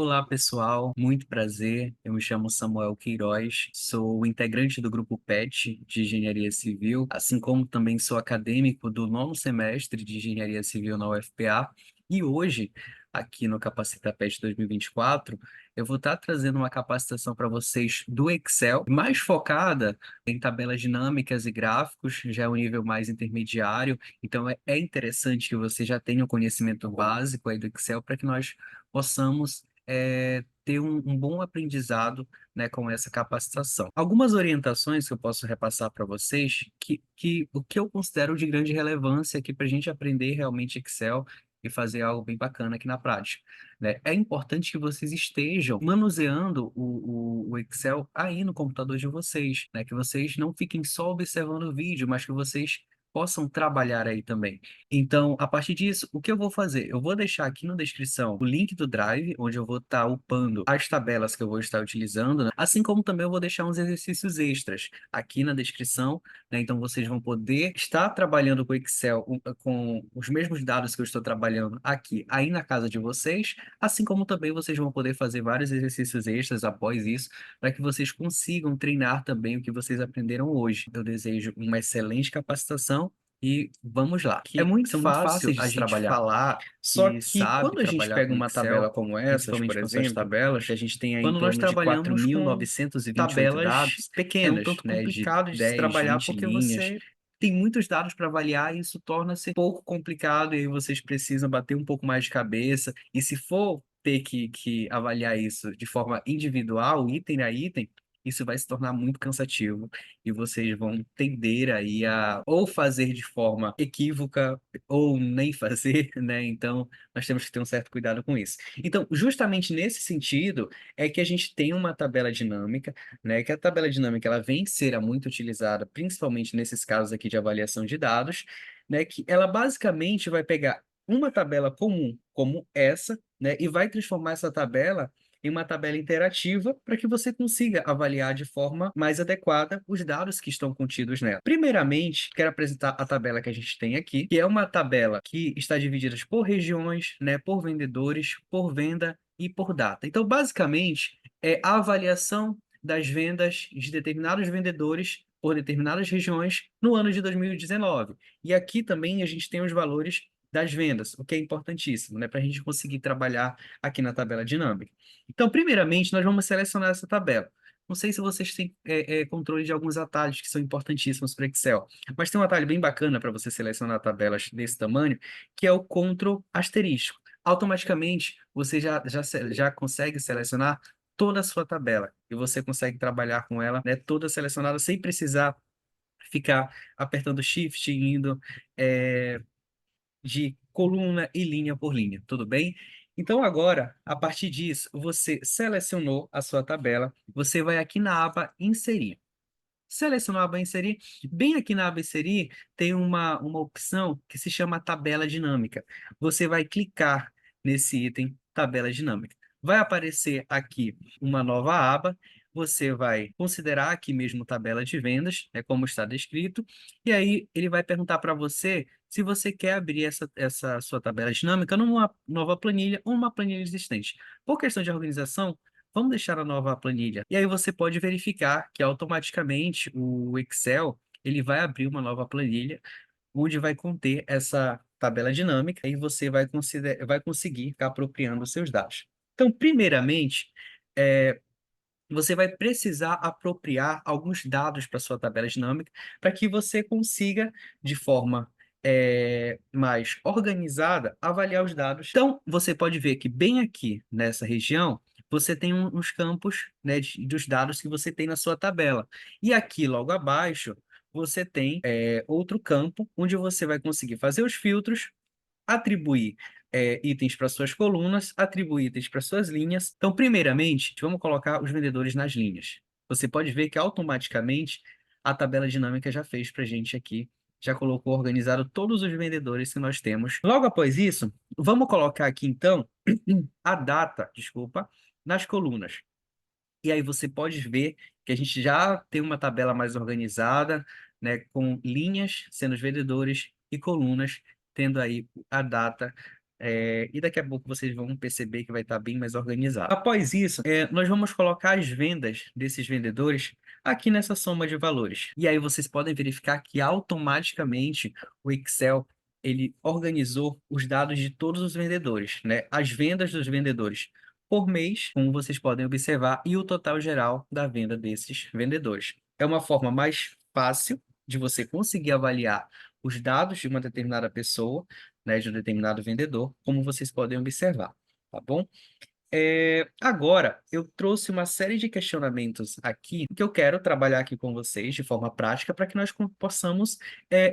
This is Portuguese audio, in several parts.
Olá, pessoal. Muito prazer. Eu me chamo Samuel Queiroz, sou integrante do grupo PET de Engenharia Civil, assim como também sou acadêmico do nono semestre de Engenharia Civil na UFPA. E hoje, aqui no Capacita PET 2024, eu vou estar trazendo uma capacitação para vocês do Excel, mais focada em tabelas dinâmicas e gráficos, já é um nível mais intermediário. Então, é interessante que você já tenha um conhecimento básico aí do Excel para que nós possamos ter um bom aprendizado, né, com essa capacitação. Algumas orientações que eu posso repassar para vocês, que o que eu considero de grande relevância aqui para a gente aprender realmente Excel e fazer algo bem bacana aqui na prática, né? É importante que vocês estejam manuseando o Excel aí no computador de vocês, né? Que vocês não fiquem só observando o vídeo, mas que vocês possam trabalhar aí também. Então, a partir disso, o que eu vou fazer? Eu vou deixar aqui na descrição o link do Drive, onde eu vou estar upando as tabelas que eu vou estar utilizando, né? Assim como também eu vou deixar uns exercícios extras aqui na descrição, né? Então, vocês vão poder estar trabalhando com o Excel, com os mesmos dados que eu estou trabalhando aqui, aí na casa de vocês, assim como também vocês vão poder fazer vários exercícios extras após isso, para que vocês consigam treinar também o que vocês aprenderam hoje. Eu desejo uma excelente capacitação e vamos lá. É Que muito são muito fácil fáceis de a se gente trabalhar. falar Só que que sabe quando a gente trabalhar pega com uma tabela Excel, como essas, principalmente por com essas exemplo, que tabelas, a gente tem aí em quando nós torno de trabalhamos com 4.928 tabelas dados, é um pequenas, tanto né, de complicado de se 10, trabalhar 20 porque linhas, você tem muitos dados para avaliar e isso torna-se pouco complicado e aí vocês precisam bater um pouco mais de cabeça. E se for ter que avaliar isso de forma individual, item a item, isso vai se tornar muito cansativo e vocês vão tender aí a ou fazer de forma equívoca ou nem fazer, né? Então, nós temos que ter um certo cuidado com isso. Então, justamente nesse sentido, é que a gente tem uma tabela dinâmica, né? Que a tabela dinâmica ela vem ser muito utilizada, principalmente nesses casos aqui de avaliação de dados, né? Que ela basicamente vai pegar uma tabela comum, como essa, né? E vai transformar essa tabela em uma tabela interativa para que você consiga avaliar de forma mais adequada os dados que estão contidos nela. Primeiramente, quero apresentar a tabela que a gente tem aqui, que é uma tabela que está dividida por regiões, né, por vendedores, por venda e por data. Então, basicamente, é a avaliação das vendas de determinados vendedores por determinadas regiões no ano de 2019. E aqui também a gente tem os valores das vendas, o que é importantíssimo, né, para a gente conseguir trabalhar aqui na tabela dinâmica. Então, primeiramente, nós vamos selecionar essa tabela. Não sei se vocês têm controle de alguns atalhos que são importantíssimos para Excel, mas tem um atalho bem bacana para você selecionar tabelas desse tamanho, que é o Ctrl asterisco. Automaticamente, você já consegue selecionar toda a sua tabela e você consegue trabalhar com ela, né, toda selecionada sem precisar ficar apertando Shift e indo de coluna e linha por linha, tudo bem? Então agora, a partir disso, você selecionou a sua tabela, você vai aqui na aba Inserir. Selecionou a aba Inserir, bem aqui na aba Inserir tem uma opção que se chama Tabela Dinâmica. Você vai clicar nesse item Tabela Dinâmica. Vai aparecer aqui uma nova aba, você vai considerar aqui mesmo tabela de vendas, é como está descrito, e aí ele vai perguntar para você se você quer abrir essa sua tabela dinâmica numa nova planilha ou numa planilha existente. Por questão de organização, vamos deixar a nova planilha. E aí você pode verificar que automaticamente o Excel ele vai abrir uma nova planilha onde vai conter essa tabela dinâmica e você vai conseguir ficar apropriando os seus dados. Então, primeiramente, é, você vai precisar apropriar alguns dados para sua tabela dinâmica para que você consiga, de forma mais organizada, avaliar os dados. Então, você pode ver que bem aqui nessa região, você tem uns campos, né, dos dados que você tem na sua tabela. E aqui, logo abaixo, você tem outro campo onde você vai conseguir fazer os filtros, atribuir itens para suas colunas, atribuir itens para suas linhas. Então, primeiramente, vamos colocar os vendedores nas linhas. Você pode ver que automaticamente a tabela dinâmica já fez para a gente aqui, já colocou organizado todos os vendedores que nós temos. Logo após isso, vamos colocar aqui então a data, desculpa, nas colunas. E aí você pode ver que a gente já tem uma tabela mais organizada, né, com linhas sendo os vendedores e colunas tendo aí a data E daqui a pouco vocês vão perceber que vai estar bem mais organizado. Após isso, nós vamos colocar as vendas desses vendedores aqui nessa soma de valores. E aí vocês podem verificar que automaticamente o Excel ele organizou os dados de todos os vendedores, né? As vendas dos vendedores por mês, como vocês podem observar, e o total geral da venda desses vendedores. É uma forma mais fácil de você conseguir avaliar os dados de uma determinada pessoa, né, de um determinado vendedor, como vocês podem observar, tá bom? Agora, eu trouxe uma série de questionamentos aqui que eu quero trabalhar aqui com vocês de forma prática para que nós possamos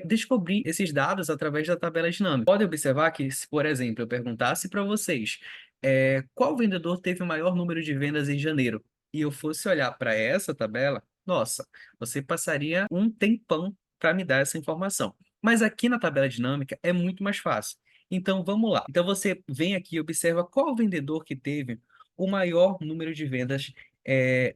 descobrir esses dados através da tabela dinâmica. Podem observar que, se, por exemplo, eu perguntasse para vocês qual vendedor teve o maior número de vendas em janeiro, e eu fosse olhar para essa tabela, nossa, você passaria um tempão para me dar essa informação. Mas aqui na tabela dinâmica é muito mais fácil. Então, vamos lá. Então, você vem aqui e observa qual vendedor que teve o maior número de vendas eh,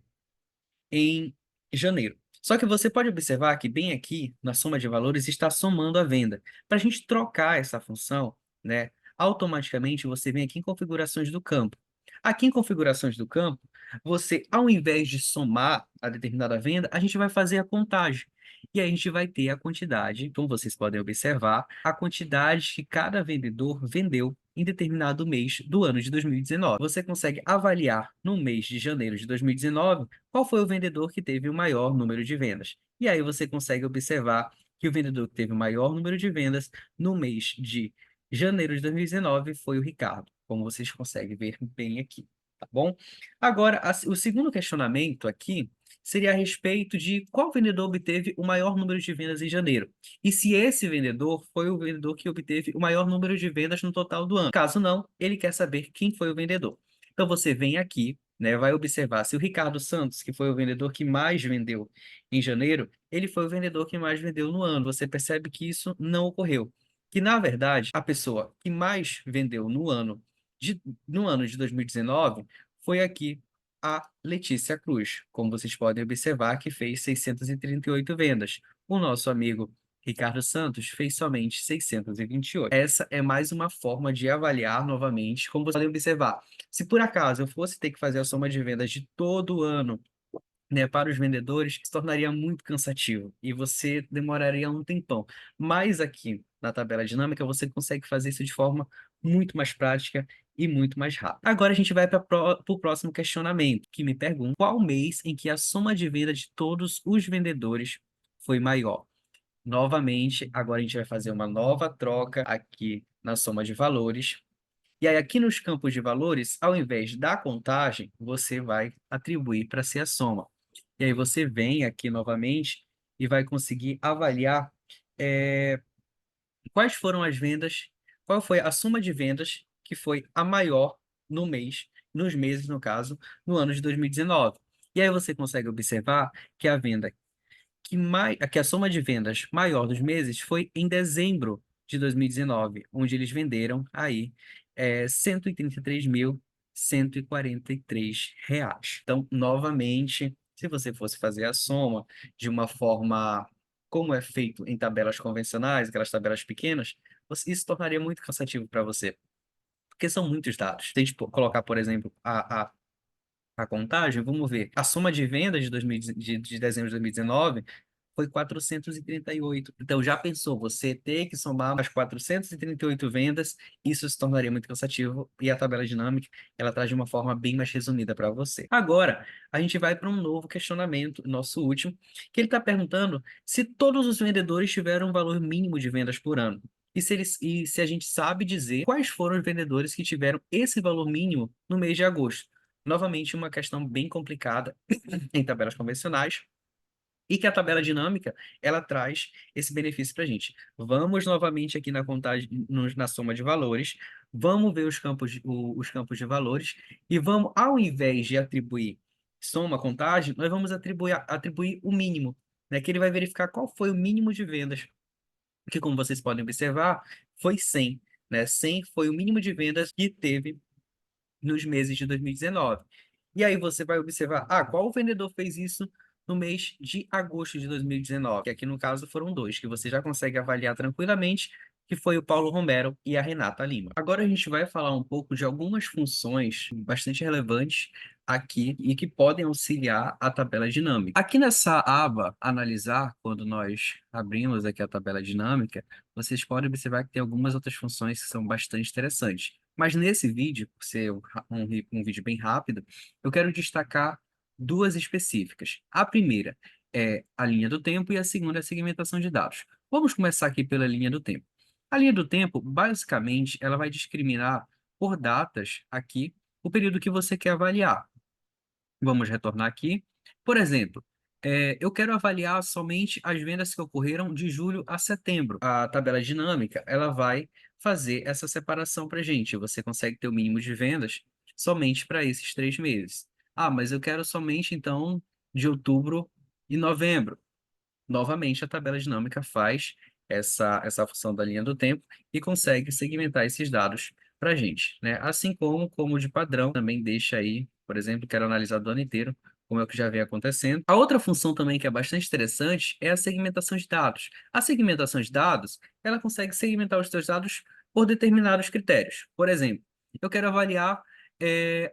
em janeiro. Só que você pode observar que bem aqui, na soma de valores, está somando a venda. Para a gente trocar essa função, né, automaticamente você vem aqui em configurações do campo. Aqui em configurações do campo, você, ao invés de somar a determinada venda, a gente vai fazer a contagem. E aí a gente vai ter a quantidade, como vocês podem observar, a quantidade que cada vendedor vendeu em determinado mês do ano de 2019. Você consegue avaliar no mês de janeiro de 2019 qual foi o vendedor que teve o maior número de vendas. E aí você consegue observar que o vendedor que teve o maior número de vendas no mês de janeiro de 2019 foi o Ricardo, como vocês conseguem ver bem aqui, tá bom? Agora, o segundo questionamento aqui seria a respeito de qual vendedor obteve o maior número de vendas em janeiro. E se esse vendedor foi o vendedor que obteve o maior número de vendas no total do ano. Caso não, ele quer saber quem foi o vendedor. Então você vem aqui, né, vai observar se o Ricardo Santos, que foi o vendedor que mais vendeu em janeiro, ele foi o vendedor que mais vendeu no ano. Você percebe que isso não ocorreu. Que, na verdade, a pessoa que mais vendeu no ano de 2019 foi aqui a Letícia Cruz, como vocês podem observar, que fez 638 vendas. O nosso amigo Ricardo Santos fez somente 628. Essa é mais uma forma de avaliar novamente, como vocês podem observar. Se por acaso eu fosse ter que fazer a soma de vendas de todo o ano, né, para os vendedores, se tornaria muito cansativo e você demoraria um tempão. Mas aqui na tabela dinâmica você consegue fazer isso de forma muito mais prática e muito mais rápida. Agora a gente vai para o próximo questionamento, que me pergunta qual mês em que a soma de venda de todos os vendedores foi maior. Novamente, agora a gente vai fazer uma nova troca aqui na soma de valores. E aí, aqui nos campos de valores, ao invés da contagem, você vai atribuir para ser a soma. E aí você vem aqui novamente e vai conseguir avaliar eh, quais foram as vendas, qual foi a soma de vendas que foi a maior no mês, nos meses, no caso, no ano de 2019. E aí você consegue observar que a venda que a soma de vendas maior dos meses foi em dezembro de 2019, onde eles venderam aí R$ 133.143. Então, novamente, se você fosse fazer a soma de uma forma como é feito em tabelas convencionais, aquelas tabelas pequenas, isso tornaria muito cansativo para você, porque são muitos dados. Se a gente colocar, por exemplo, a contagem, vamos ver. A soma de vendas de, 2000, de dezembro de 2019 foi 438. Então, já pensou, você ter que somar as 438 vendas, isso se tornaria muito cansativo, e a tabela dinâmica, ela traz de uma forma bem mais resumida para você. Agora, a gente vai para um novo questionamento, nosso último, que ele está perguntando se todos os vendedores tiveram um valor mínimo de vendas por ano. E se a gente sabe dizer quais foram os vendedores que tiveram esse valor mínimo no mês de agosto. Novamente, uma questão bem complicada em tabelas convencionais, e que a tabela dinâmica, ela traz esse benefício para a gente. Vamos novamente aqui na contagem, na soma de valores, vamos ver os campos de valores, e vamos, ao invés de atribuir soma, contagem, nós vamos atribuir o mínimo, né, que ele vai verificar qual foi o mínimo de vendas, que, como vocês podem observar, foi 100, né? 100 foi o mínimo de vendas que teve nos meses de 2019. E aí você vai observar, qual vendedor fez isso no mês de agosto de 2019? Que aqui no caso foram dois, que você já consegue avaliar tranquilamente que foi o Paulo Romero e a Renata Lima. Agora a gente vai falar um pouco de algumas funções bastante relevantes aqui e que podem auxiliar a tabela dinâmica. Aqui nessa aba Analisar, quando nós abrimos aqui a tabela dinâmica, vocês podem observar que tem algumas outras funções que são bastante interessantes. Mas nesse vídeo, por ser um vídeo bem rápido, eu quero destacar duas específicas. A primeira é a linha do tempo e a segunda é a segmentação de dados. Vamos começar aqui pela linha do tempo. A linha do tempo, basicamente, ela vai discriminar por datas aqui o período que você quer avaliar. Vamos retornar aqui. Por exemplo, eu quero avaliar somente as vendas que ocorreram de julho a setembro. A tabela dinâmica, ela vai fazer essa separação para a gente. Você consegue ter o mínimo de vendas somente para esses 3 meses. Ah, mas eu quero somente, então, de outubro e novembro. Novamente, a tabela dinâmica faz essa função da linha do tempo e consegue segmentar esses dados para a gente, né? Assim como de padrão, também deixa aí, por exemplo, quero analisar do ano inteiro, como é o que já vem acontecendo. A outra função também que é bastante interessante é a segmentação de dados. A segmentação de dados, ela consegue segmentar os seus dados por determinados critérios. Por exemplo, eu quero avaliar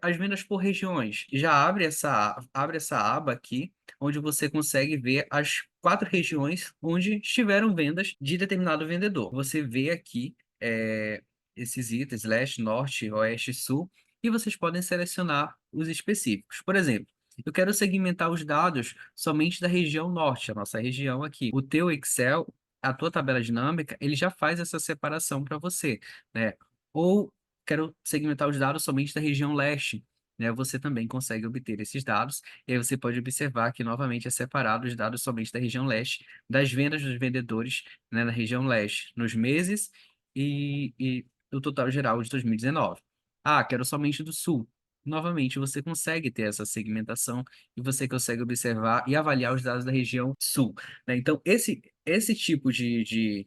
as vendas por regiões. Já abre essa aba aqui, onde você consegue ver as 4 regiões onde estiveram vendas de determinado vendedor. Você vê aqui esses itens, leste, norte, oeste, sul, e vocês podem selecionar os específicos. Por exemplo, eu quero segmentar os dados somente da região norte, a nossa região aqui. O teu Excel, a tua tabela dinâmica, ele já faz essa separação para você, né? Ou quero segmentar os dados somente da região leste, né? Você também consegue obter esses dados, e aí você pode observar que novamente é separado os dados somente da região leste, das vendas dos vendedores, né, na região leste, nos meses e o total geral de 2019. Ah, quero somente do sul. Novamente, você consegue ter essa segmentação e você consegue observar e avaliar os dados da região sul, né? Então, esse tipo de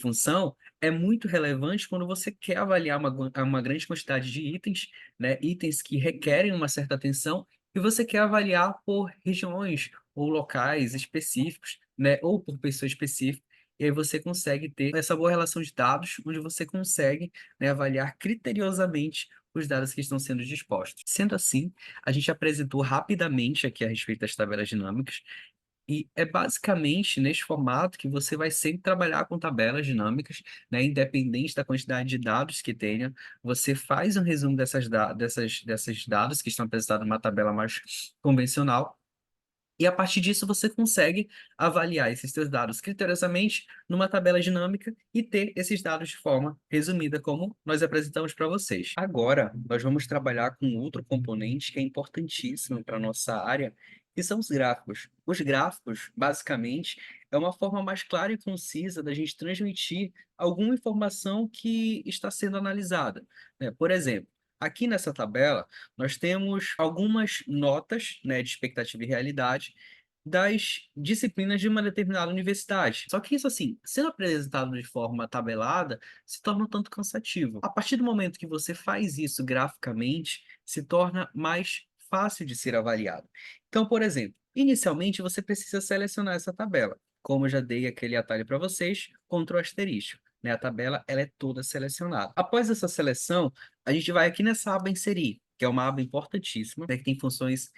função é muito relevante quando você quer avaliar uma grande quantidade de itens, né? Itens que requerem uma certa atenção, e você quer avaliar por regiões ou locais específicos, né? Ou por pessoa específica. E aí você consegue ter essa boa relação de dados, onde você consegue, né, avaliar criteriosamente os dados que estão sendo dispostos. Sendo assim, a gente apresentou rapidamente aqui a respeito das tabelas dinâmicas, e é basicamente neste formato que você vai sempre trabalhar com tabelas dinâmicas, né? Independente da quantidade de dados que tenha, você faz um resumo desses dados que estão apresentados numa tabela mais convencional, e a partir disso você consegue avaliar esses seus dados criteriosamente numa tabela dinâmica e ter esses dados de forma resumida, como nós apresentamos para vocês. Agora, nós vamos trabalhar com outro componente que é importantíssimo para a nossa área, que são os gráficos. Os gráficos, basicamente, é uma forma mais clara e concisa da gente transmitir alguma informação que está sendo analisada, né? Por exemplo, aqui nessa tabela, nós temos algumas notas, né, de expectativa e realidade das disciplinas de uma determinada universidade. Só que isso, assim, sendo apresentado de forma tabelada, se torna um tanto cansativo. A partir do momento que você faz isso graficamente, se torna mais fácil de ser avaliado. Então, por exemplo, inicialmente você precisa selecionar essa tabela. Como eu já dei aquele atalho para vocês, Ctrl asterisco, né? A tabela ela é toda selecionada. Após essa seleção, a gente vai aqui nessa aba Inserir, que é uma aba importantíssima, né, que tem funções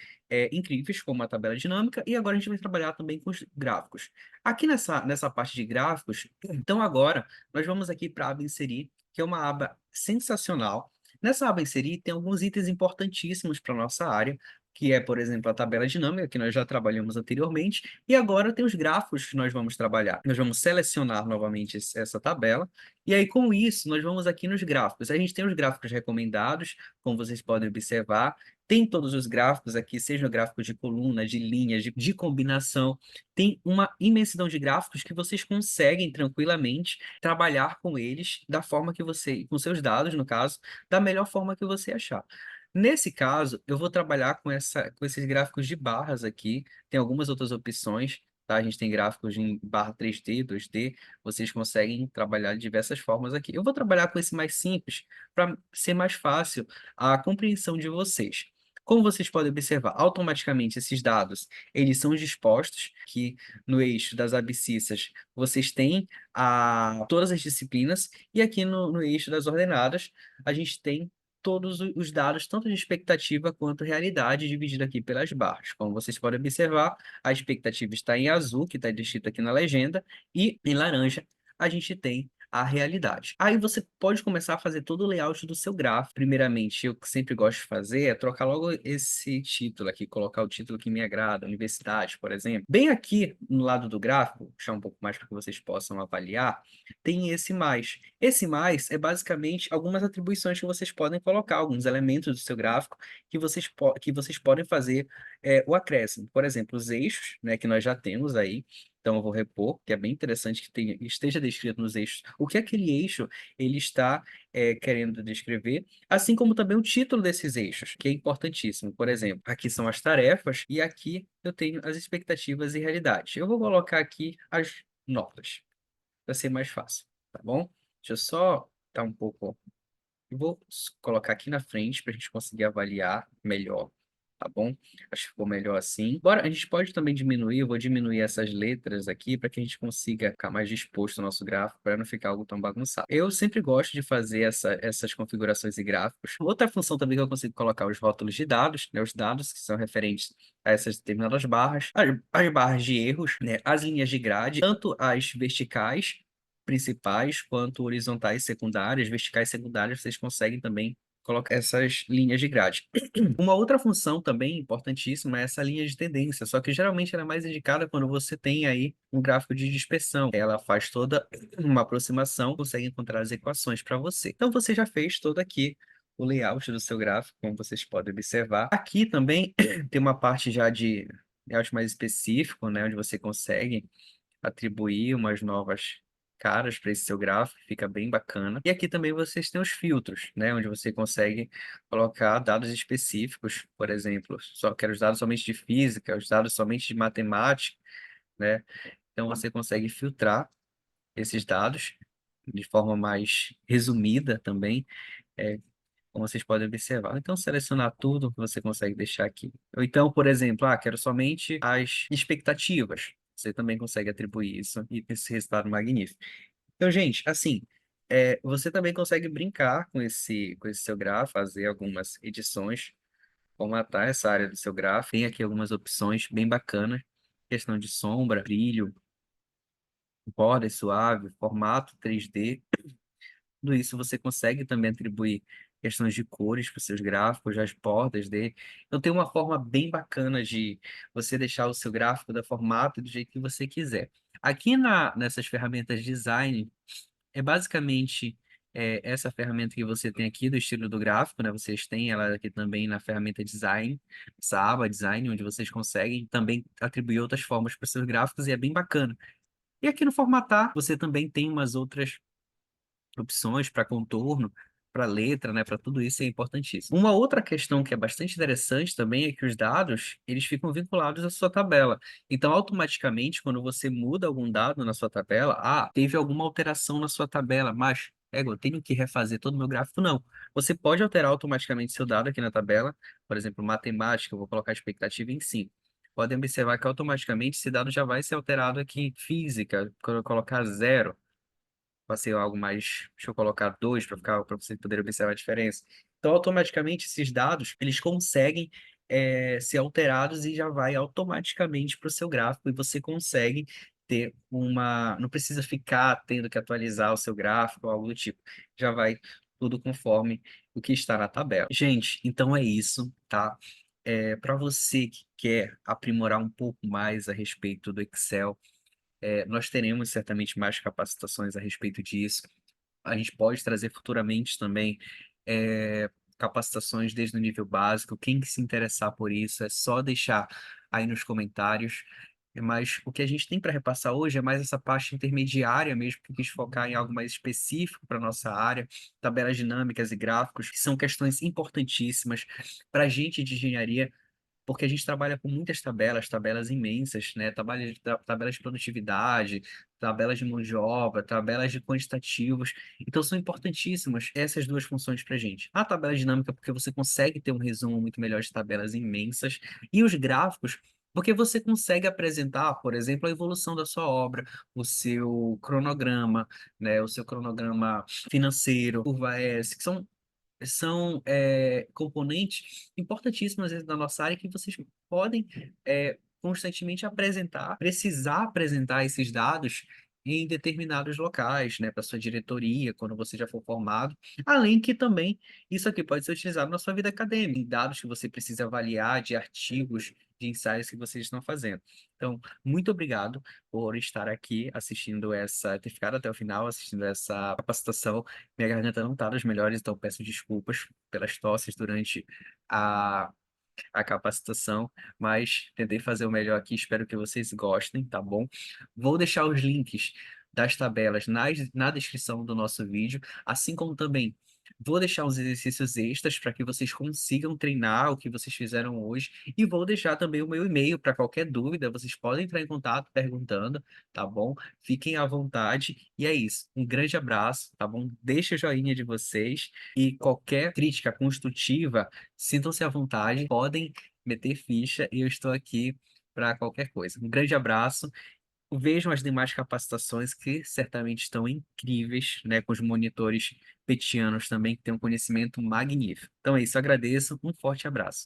incríveis, como a tabela dinâmica, e agora a gente vai trabalhar também com os gráficos. Aqui nessa parte de gráficos, então agora nós vamos aqui para a aba Inserir, que é uma aba sensacional. Nessa aba Inserir tem alguns itens importantíssimos para a nossa área, que é, por exemplo, a tabela dinâmica, que nós já trabalhamos anteriormente, e agora tem os gráficos que nós vamos trabalhar. Nós vamos selecionar novamente essa tabela, e aí com isso nós vamos aqui nos gráficos. A gente tem os gráficos recomendados, como vocês podem observar, tem todos os gráficos aqui, seja o gráfico de coluna, de linhas, de combinação, tem uma imensidão de gráficos que vocês conseguem tranquilamente trabalhar com eles da forma que você, com seus dados, no caso, da melhor forma que você achar. Nesse caso, eu vou trabalhar com esses gráficos de barras aqui, tem algumas outras opções, tá? A gente tem gráficos em barra 3D, 2D, vocês conseguem trabalhar de diversas formas aqui. Eu vou trabalhar com esse mais simples, para ser mais fácil a compreensão de vocês. Como vocês podem observar, automaticamente esses dados, eles são dispostos que no eixo das abscissas vocês têm todas as disciplinas e aqui no eixo das ordenadas a gente tem todos os dados, tanto de expectativa quanto realidade, dividido aqui pelas barras. Como vocês podem observar, a expectativa está em azul, que está descrito aqui na legenda, e em laranja a gente tem a realidade. Aí você pode começar a fazer todo o layout do seu gráfico. Primeiramente, eu que sempre gosto de fazer é trocar logo esse título aqui, colocar o título que me agrada, universidade, por exemplo. Bem aqui no lado do gráfico, puxar um pouco mais para que vocês possam avaliar, tem esse mais. Esse mais é basicamente algumas atribuições que vocês podem colocar, alguns elementos do seu gráfico que vocês podem fazer o acréscimo. Por exemplo, os eixos, né, que nós já temos aí. Então, eu vou repor, que é bem interessante que esteja descrito nos eixos o que aquele eixo ele está querendo descrever, assim como também o título desses eixos, que é importantíssimo. Por exemplo, aqui são as tarefas e aqui eu tenho as expectativas e realidades. Eu vou colocar aqui as notas, para ser mais fácil, tá bom? Deixa eu só dar um pouco. Eu vou colocar aqui na frente para a gente conseguir avaliar melhor, tá bom? Acho que ficou melhor assim. Agora, a gente pode também diminuir, eu vou diminuir essas letras aqui para que a gente consiga ficar mais disposto no nosso gráfico, para não ficar algo tão bagunçado. Eu sempre gosto de fazer essas configurações e gráficos. Outra função também que eu consigo colocar os rótulos de dados, né? Os dados que são referentes a essas determinadas barras, as barras de erros, né? As linhas de grade, tanto as verticais principais quanto horizontais secundárias, verticais secundárias, vocês conseguem também colocar essas linhas de grade. Uma outra função também importantíssima é essa linha de tendência, só que geralmente ela é mais indicada quando você tem aí um gráfico de dispersão. Ela faz toda uma aproximação, consegue encontrar as equações para você. Então você já fez todo aqui o layout do seu gráfico, como vocês podem observar. Aqui também tem uma parte já de layout mais específico, né, onde você consegue atribuir umas novas caras para esse seu gráfico, fica bem bacana. E aqui também vocês têm os filtros, né, onde você consegue colocar dados específicos, por exemplo, só quero os dados somente de física, os dados somente de matemática, né? Então você consegue filtrar esses dados de forma mais resumida também, como vocês podem observar. Então, selecionar tudo que você consegue deixar aqui. Ou então, por exemplo, quero somente as expectativas. Você também consegue atribuir isso e ter esse resultado magnífico. Então, gente, assim, você também consegue brincar com esse seu gráfico, fazer algumas edições, formatar essa área do seu gráfico. Tem aqui algumas opções bem bacanas, questão de sombra, brilho, borda suave, formato 3D. Tudo isso você consegue também atribuir questões de cores para os seus gráficos, as bordas dele. Então tem uma forma bem bacana de você deixar o seu gráfico da formato do jeito que você quiser. Aqui nessas ferramentas de design, é basicamente essa ferramenta que você tem aqui do estilo do gráfico, né? Vocês têm ela aqui também na ferramenta design, essa aba design, onde vocês conseguem também atribuir outras formas para os seus gráficos e é bem bacana. E aqui no formatar, você também tem umas outras opções para contorno, para letra, né? Para tudo isso é importantíssimo. Uma outra questão que é bastante interessante também é que os dados, eles ficam vinculados à sua tabela. Então, automaticamente, quando você muda algum dado na sua tabela, teve alguma alteração na sua tabela, mas eu tenho que refazer todo o meu gráfico? Não. Você pode alterar automaticamente seu dado aqui na tabela, por exemplo, matemática, eu vou colocar a expectativa em 5. Podem observar que automaticamente esse dado já vai ser alterado aqui. Física, quando eu colocar 0, passei algo mais, deixa eu colocar 2 para você poder observar a diferença. Então, automaticamente, esses dados, eles conseguem ser alterados e já vai automaticamente para o seu gráfico e você consegue ter não precisa ficar tendo que atualizar o seu gráfico ou algo do tipo. Já vai tudo conforme o que está na tabela. Gente, então é isso, tá? Para você que quer aprimorar um pouco mais a respeito do Excel, nós teremos certamente mais capacitações a respeito disso. A gente pode trazer futuramente também capacitações desde o nível básico. Quem se interessar por isso é só deixar aí nos comentários. Mas o que a gente tem para repassar hoje é mais essa parte intermediária mesmo, que eu quis focar em algo mais específico para a nossa área, tabelas dinâmicas e gráficos, que são questões importantíssimas para a gente de engenharia porque a gente trabalha com muitas tabelas, tabelas imensas, né? Tabelas de produtividade, tabelas de mão de obra, tabelas de quantitativos. Então, são importantíssimas essas duas funções para a gente. A tabela dinâmica, porque você consegue ter um resumo muito melhor de tabelas imensas, e os gráficos, porque você consegue apresentar, por exemplo, a evolução da sua obra, o seu cronograma, né? O seu cronograma financeiro, curva S, que são componentes importantíssimos dentro da nossa área que vocês podem constantemente apresentar, precisar apresentar esses dados em determinados locais, né, para sua diretoria, quando você já for formado. Além que também isso aqui pode ser utilizado na sua vida acadêmica, em dados que você precisa avaliar, de artigos, de ensaios que vocês estão fazendo. Então, muito obrigado por estar aqui assistindo ter ficado até o final assistindo essa capacitação. Minha garganta não está das melhores, então peço desculpas pelas tosses durante a, a capacitação, mas tentei fazer o melhor aqui, espero que vocês gostem, tá bom? Vou deixar os links das tabelas na descrição do nosso vídeo, assim como também vou deixar uns exercícios extras para que vocês consigam treinar o que vocês fizeram hoje, e vou deixar também o meu e-mail para qualquer dúvida, vocês podem entrar em contato perguntando, tá bom? Fiquem à vontade, e é isso. Um grande abraço, tá bom? Deixa o joinha de vocês, e qualquer crítica construtiva, sintam-se à vontade, podem meter ficha e eu estou aqui para qualquer coisa. Um grande abraço. Vejam as demais capacitações que certamente estão incríveis, né, com os monitores petianos também, que têm um conhecimento magnífico. Então é isso, agradeço, um forte abraço.